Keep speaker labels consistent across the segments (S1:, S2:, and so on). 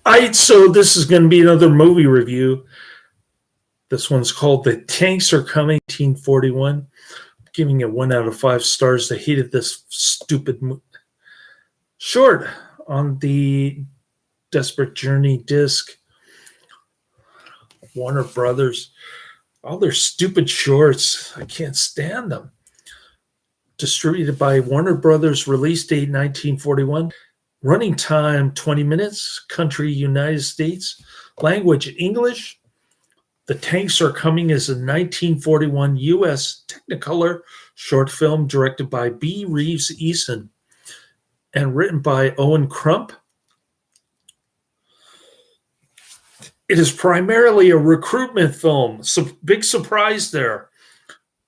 S1: So this is going to be another movie review. This one's called The Tanks Are Coming, 1941. Giving it 1 out of 5 stars. I hated this stupid short on the Desperate Journey disc. Warner Brothers, all their stupid shorts. I can't stand them. Distributed by Warner Brothers, release date 1941. Running time 20 minutes. Country United States. Language English. The Tanks Are Coming is a 1941 U.S. Technicolor short film directed by B. Reeves Eason and written by Owen Crump. It is primarily a recruitment film. Big surprise there.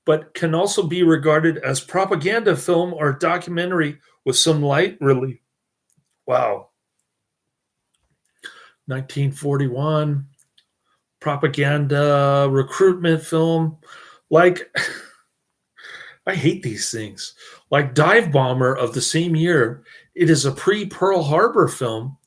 S1: But can also be regarded as propaganda film or documentary with some light relief. Wow. 1941 propaganda recruitment film. Like, I hate these things. Like Dive Bomber of the same year, it is a pre-Pearl Harbor film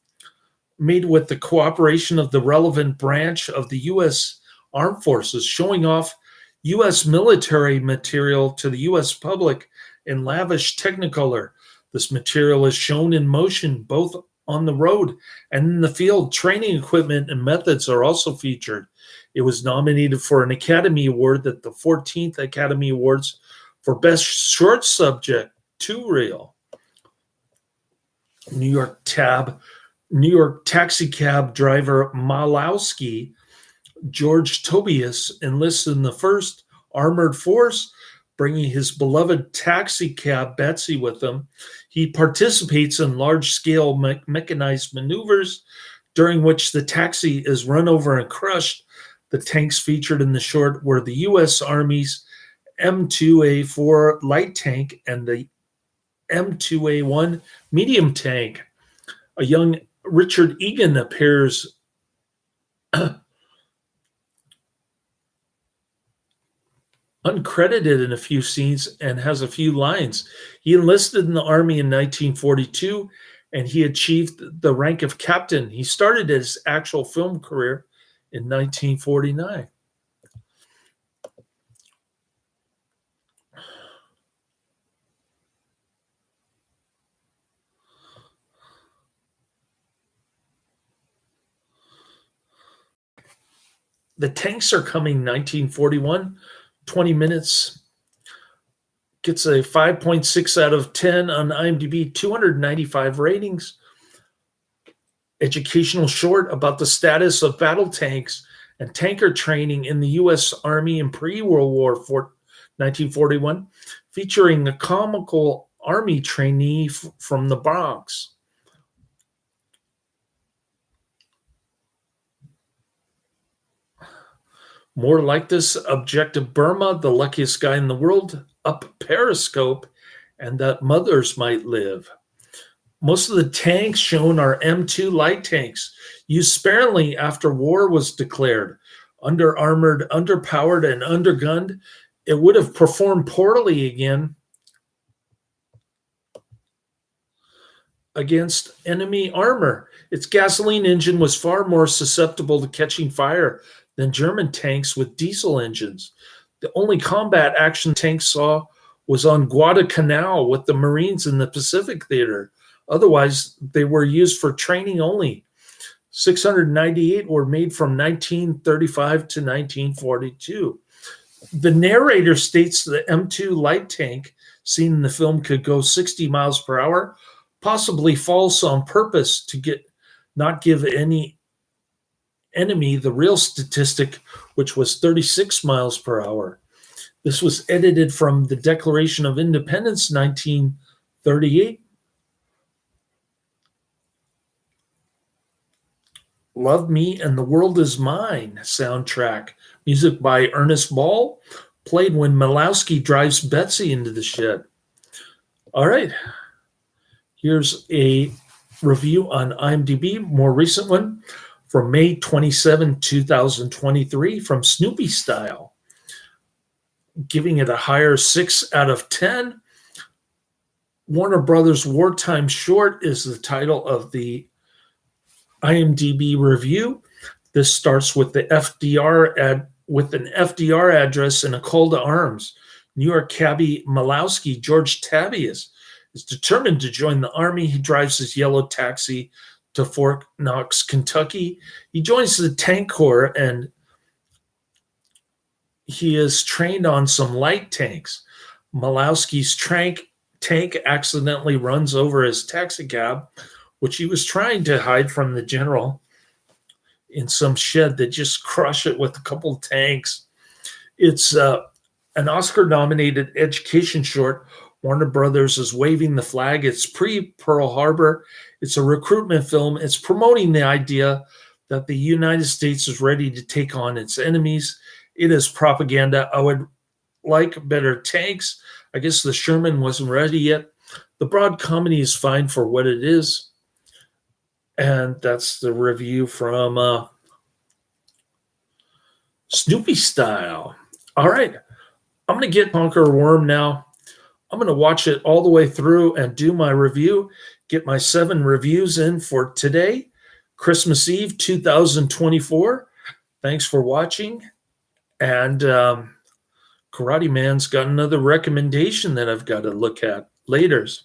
S1: made with the cooperation of the relevant branch of the U.S. Armed Forces, showing off U.S. military material to the U.S. public in lavish Technicolor. This material is shown in motion both on the road and in the field. Training equipment and methods are also featured. It was nominated for an Academy Award at the 14th Academy Awards for Best Short Subject, Two Reel. New York taxi cab driver Malowski George Tobias enlists in the 1st Armored Force, bringing his beloved taxi cab Betsy with him. He participates in large-scale mechanized maneuvers, during which the taxi is run over and crushed. The tanks featured in the short were the U.S. Army's M2A4 light tank and the M2A1 medium tank. A young Richard Egan appears uncredited in a few scenes and has a few lines. He enlisted in the Army in 1942 and he achieved the rank of captain. He started his actual film career in 1949. The Tanks Are Coming, 1941, 20 minutes. Gets a 5.6 out of 10 on IMDb, 295 ratings. Educational short about the status of battle tanks and tanker training in the U.S. Army in pre-World War 1941, featuring a comical Army trainee from the Bronx. More like this, Objective Burma, The Luckiest Guy in the World, Up Periscope, and That Mothers Might Live. Most of the tanks shown are M2 light tanks, used sparingly after war was declared. Under-armored, underpowered, and undergunned, it would have performed poorly against enemy armor. Its gasoline engine was far more susceptible to catching fire than German tanks with diesel engines. The only combat action tanks saw was on Guadalcanal with the Marines in the Pacific Theater. Otherwise, they were used for training only. 698 were made from 1935 to 1942. The narrator states the M2 light tank seen in the film could go 60 miles per hour, possibly false on purpose to not give any enemy the real statistic, which was 36 miles per hour. This was edited from the Declaration of Independence, 1938. Love Me and the World Is Mine soundtrack. Music by Ernest Ball, played when Malowski drives Betsy into the shed. All right. Here's a review on IMDb, more recent one, from May 27, 2023, from Snoopy Style. Giving it a higher 6 out of 10. Warner Brothers Wartime Short is the title of the IMDb review. This starts with the with an FDR address and a call to arms. New York cabbie Malowski, George Tabias, is determined to join the army. He drives his yellow taxi to Fort Knox, Kentucky. He joins the tank corps and he is trained on some light tanks. Malowski's tank accidentally runs over his taxicab, which he was trying to hide from the general in some shed. That just crush it with a couple of tanks. It's an Oscar-nominated education short. Warner Brothers is waving the flag. It's pre-Pearl Harbor. It's a recruitment film. It's promoting the idea that the United States is ready to take on its enemies. It is propaganda. I would like better tanks. I guess the Sherman wasn't ready yet. The broad comedy is fine for what it is. And that's the review from Snoopy Style. All right. I'm going to get Conquer Worm now. I'm going to watch it all the way through and do my review, get my 7 reviews in for today, Christmas Eve 2024. Thanks for watching. And Karate Man's got another recommendation that I've got to look at. Laters.